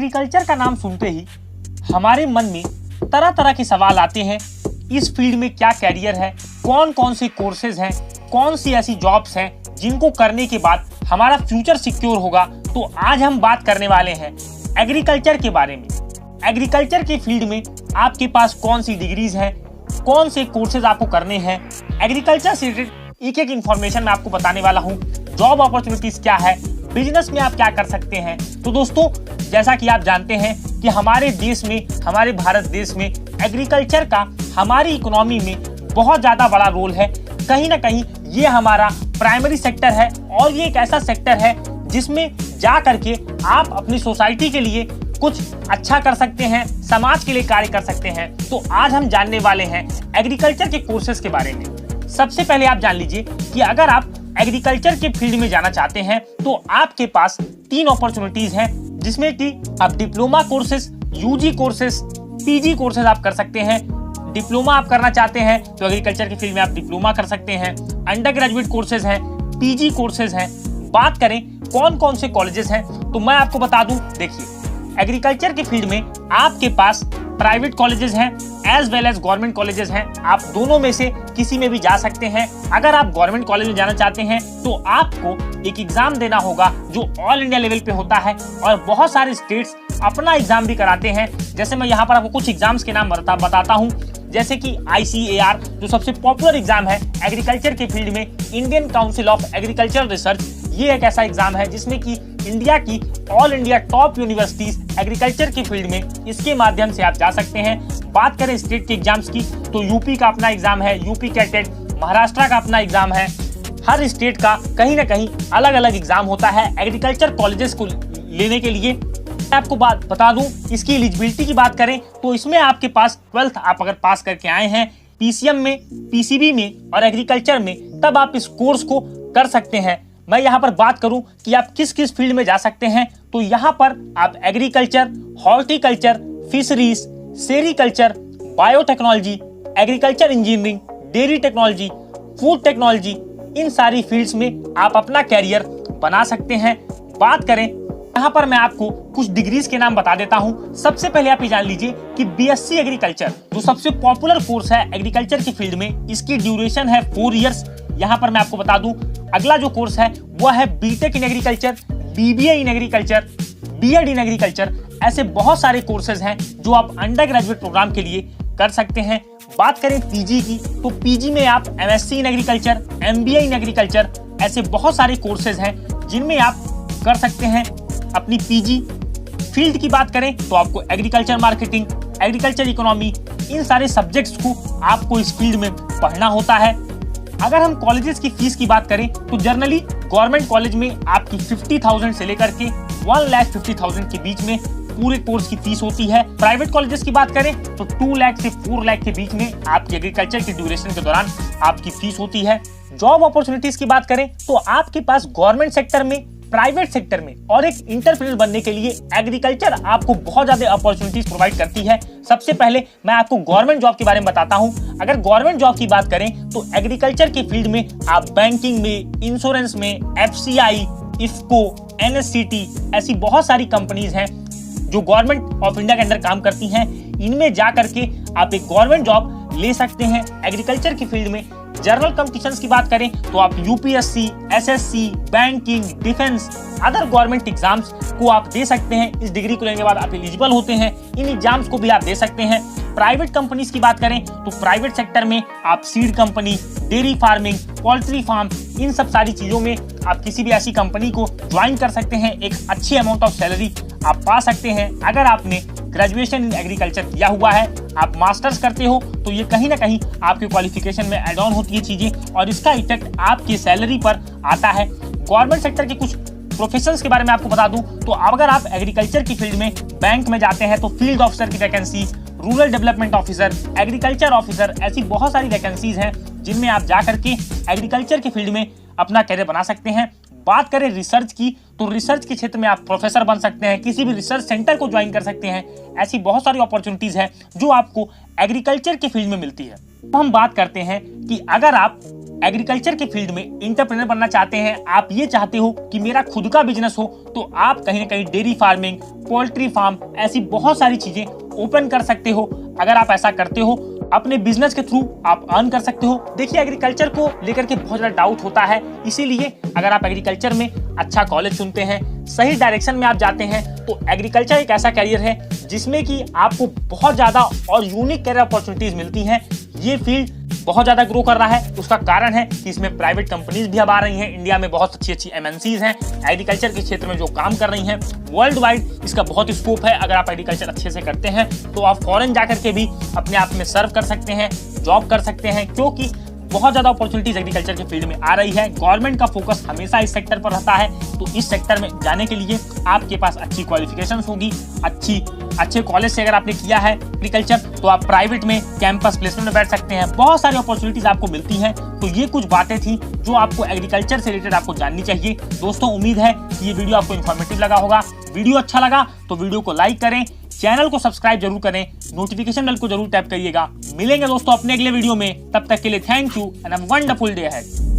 Agriculture का नाम सुनते ही हमारे मन में तरह तरह के सवाल आते हैं। इस फील्ड में क्या कैरियर है, कौन कौन से कोर्सेज हैं, कौन सी ऐसी जॉब्स हैं जिनको करने के बाद हमारा फ्यूचर सिक्योर होगा। तो आज हम बात करने वाले हैं एग्रीकल्चर के बारे में। एग्रीकल्चर के फील्ड में आपके पास कौन सी डिग्रीज हैं, कौन से कोर्सेज आपको करने हैं, एग्रीकल्चर से रिलेटेड एक एक इन्फॉर्मेशन मैं आपको बताने वाला हूँ। जॉब अपॉर्चुनिटीज क्या है, बिजनेस में आप क्या कर सकते हैं। तो दोस्तों, जैसा कि आप जानते हैं कि हमारे देश में, हमारे भारत देश में एग्रीकल्चर का हमारी इकोनॉमी में बहुत ज्यादा बड़ा रोल है। कहीं ना कहीं ये हमारा प्राइमरी सेक्टर है और ये एक ऐसा सेक्टर है जिसमें जा करके आप अपनी सोसाइटी के लिए कुछ अच्छा कर सकते हैं, समाज के लिए कार्य कर सकते हैं। तो आज हम जानने वाले हैं एग्रीकल्चर के कोर्सेज के बारे में। सबसे पहले आप जान लीजिए कि अगर आप एग्रीकल्चर के फील्ड में जाना चाहते हैं तो आपके पास 3 अपॉर्चुनिटीज हैं, जिसमें कि आप diploma courses, UG courses, PG courses आप कर सकते हैं। डिप्लोमा आप करना चाहते हैं तो एग्रीकल्चर के फील्ड में आप डिप्लोमा कर सकते हैं। अंडर ग्रेजुएट कोर्सेज हैं, पीजी कोर्सेज हैं। बात करें कौन कौन से कॉलेजेस हैं तो मैं आपको बता दूं, देखिए एग्रीकल्चर के फील्ड में आपके पास प्राइवेट कॉलेजेस हैं as well as government colleges हैं। आप दोनों में से किसी में भी जा सकते हैं। अगर आप गवर्नमेंट कॉलेज में जाना चाहते हैं तो आपको एक एग्जाम देना होगा जो ऑल इंडिया लेवल पे होता है और बहुत सारे स्टेट्स अपना एग्जाम भी कराते हैं। जैसे मैं यहाँ पर आपको कुछ एग्जाम्स के नाम बताता हूँ, जैसे कि ICAR जो सबसे पॉपुलर एग्जाम है एग्रीकल्चर के फील्ड में, Indian council of agricultural research, ये एक ऐसा एग्जाम है जिसमें कि इंडिया की all India top universities agriculture के फील्ड में इसके माध्यम से आप जा सकते हैं। बात करें स्टेट के एग्जाम्स की तो यूपी का अपना एग्जाम है, यूपी कैटेट, महाराष्ट्र का अपना एग्जाम है। हर स्टेट का कहीं ना कहीं अलग अलग एग्जाम होता है एग्रीकल्चर कॉलेजेस को लेने के लिए। आपको बात बता दूं, इसकी एलिजिबिलिटी की बात करें तो इसमें आपके पास 12th आप अगर पास करके आए हैं PCM में, PCB में और एग्रीकल्चर में, तब आप इस कोर्स को कर सकते हैं। मैं यहाँ पर बात करूं कि आप किस किस फील्ड में जा सकते हैं तो यहाँ पर आप agriculture, horticulture, fisheries, sericulture, biotechnology, agriculture engineering, dairy technology, food technology, इन सारी फील्ड्स में आप अपना कैरियर बना सकते हैं। बात करें यहाँ पर मैं आपको कुछ डिग्रीज के नाम बता देता हूँ। सबसे पहले आप ये जान लीजिए कि BSc एग्रीकल्चर जो सबसे पॉपुलर कोर्स है एग्रीकल्चर के फील्ड में, इसकी ड्यूरेशन है 4 इयर्स। यहाँ पर मैं आपको बता दूं, अगला जो कोर्स है वो है BTech in agriculture, BBA in agriculture, BEd in agriculture. ऐसे बहुत सारे कोर्सेज हैं जो आप अंडर ग्रेजुएट प्रोग्राम के लिए कर सकते हैं। बात करें पीजी की तो पीजी में आप MSc in agriculture, MBA in agriculture, ऐसे बहुत सारे कोर्सेज हैं जिनमें आप कर सकते हैं अपनी पीजी। फील्ड की बात करें तो आपको एग्रीकल्चर मार्केटिंग, एग्रीकल्चर इकोनॉमी, इन सारे सब्जेक्ट्स को आपको इस फील्ड में पढ़ना होता है। अगर हम कॉलेजेस की फीस की बात करें तो जनरली गवर्नमेंट कॉलेज में आपकी 50,000 से लेकर के 1,50,000 के बीच में पूरे कोर्स की फीस होती है। प्राइवेट कॉलेजेस की बात करें तो 2 लाख से 4 लाख के बीच में आपकी एग्रीकल्चर की ड्यूरेशन के दौरान आपकी फीस होती है। जॉब अपॉर्चुनिटीज की बात करें तो आपके पास गवर्नमेंट सेक्टर में, प्राइवेट सेक्टर में और एक एंटरप्रेन्योर बनने के लिए एग्रीकल्चर आपको बहुत ज्यादा अपॉर्चुनिटीज प्रोवाइड करती है। सबसे पहले मैं आपको गवर्नमेंट जॉब के बारे में बताता हूं। अगर गवर्नमेंट जॉब की बात करें तो एग्रीकल्चर के फील्ड में आप बैंकिंग में, इंश्योरेंस में, FCI, IFFCO, NSCT, ऐसी बहुत सारी कंपनीज हैं जो गवर्नमेंट ऑफ इंडिया के अंदर काम करती हैं। इनमें जा करके आप एक गवर्नमेंट जॉब ले सकते हैं एग्रीकल्चर की फील्ड में। जनरल कॉम्पिटिशन्स की बात करें तो आप UPSC, SSC, banking, defence, other government exams को आप दे सकते हैं। इस डिग्री को लेने के बाद आप एलिजिबल होते हैं, इन एग्जाम्स को भी आप दे सकते हैं। प्राइवेट कंपनीज की बात करें तो प्राइवेट सेक्टर में आप seed company, dairy farming, poultry farm, इन सब सारी चीजों में आप किसी भी ऐसी कंपनी को ज्वाइन कर सकते हैं। एक अच्छी अमाउंट ऑफ सैलरी आप पा सकते हैं। अगर आपने ग्रेजुएशन इन एग्रीकल्चर किया हुआ है, आप मास्टर्स करते हो तो ये कहीं ना कहीं आपके क्वालिफिकेशन में एड ऑन होती है चीजें और इसका इफेक्ट आपकी सैलरी पर आता है। गवर्नमेंट सेक्टर के कुछ प्रोफेशंस के बारे में आपको बता दूं तो अगर आप एग्रीकल्चर की फील्ड में बैंक में जाते हैं तो फील्ड ऑफिसर की vacancy, rural development officer, agriculture officer, ऐसी बहुत सारी वैकेंसीज हैं जिनमें आप जा करके एग्रीकल्चर के फील्ड में अपना कैरियर बना सकते हैं। बात करें रिसर्च की तो रिसर्च के क्षेत्र में आप प्रोफेसर बन सकते हैं, किसी भी रिसर्च सेंटर को ज्वाइन कर सकते हैं। ऐसी बहुत सारी अपॉर्चुनिटीज हैं जो आपको एग्रीकल्चर के फील्ड में मिलती है। तो हम बात करते हैं कि अगर आप एग्रीकल्चर के फील्ड में इंटरप्रेन्योर बनना चाहते हैं, आप ये चाहते हो कि मेरा खुद का बिजनेस हो, तो आप कहीं ना कहीं डेयरी फार्मिंग, पोल्ट्री फार्म, ऐसी बहुत सारी चीजें ओपन कर सकते हो। अगर आप ऐसा करते हो, अपने बिजनेस के थ्रू आप अर्न कर सकते हो। देखिए, एग्रीकल्चर को लेकर के बहुत ज्यादा डाउट होता है, इसीलिए अगर आप एग्रीकल्चर में अच्छा कॉलेज चुनते हैं, सही डायरेक्शन में आप जाते हैं, तो एग्रीकल्चर एक ऐसा करियर है जिसमें कि आपको बहुत ज्यादा और यूनिक करियर अपॉर्चुनिटीज मिलती हैं। ये फील्ड बहुत ज्यादा ग्रो कर रहा है। उसका कारण है कि इसमें प्राइवेट कंपनीज भी अब आ रही हैं। इंडिया में बहुत अच्छी MNCs हैं एग्रीकल्चर के क्षेत्र में जो काम कर रही हैं। वर्ल्ड वाइड इसका बहुत स्कोप है। अगर आप एग्रीकल्चर अच्छे से करते हैं तो आप फॉरेन जाकर के भी अपने आप में सर्व कर सकते हैं, जॉब कर सकते हैं, क्योंकि बहुत ज्यादा अपॉर्चुनिटीज एग्रीकल्चर के फील्ड में आ रही है। गवर्नमेंट का फोकस हमेशा इस सेक्टर पर रहता है, तो इस सेक्टर में जाने के लिए आपके पास अच्छी क्वालिफिकेशंस होगी। अच्छे कॉलेज से अगर आपने किया है एग्रीकल्चर, तो आप प्राइवेट में कैंपस प्लेसमेंट में बैठ सकते हैं। बहुत सारी अपॉर्चुनिटीज आपको मिलती हैं। तो ये कुछ बातें थी जो आपको एग्रीकल्चर से रिलेटेड आपको जाननी चाहिए। दोस्तों, उम्मीद है कि ये वीडियो आपको इन्फॉर्मेटिव लगा होगा। वीडियो अच्छा लगा तो वीडियो को लाइक करें, चैनल को सब्सक्राइब जरूर करें, नोटिफिकेशन बेल को जरूर टैप करिएगा। मिलेंगे दोस्तों अपने अगले वीडियो में, तब तक के लिए thank you and a wonderful day ahead.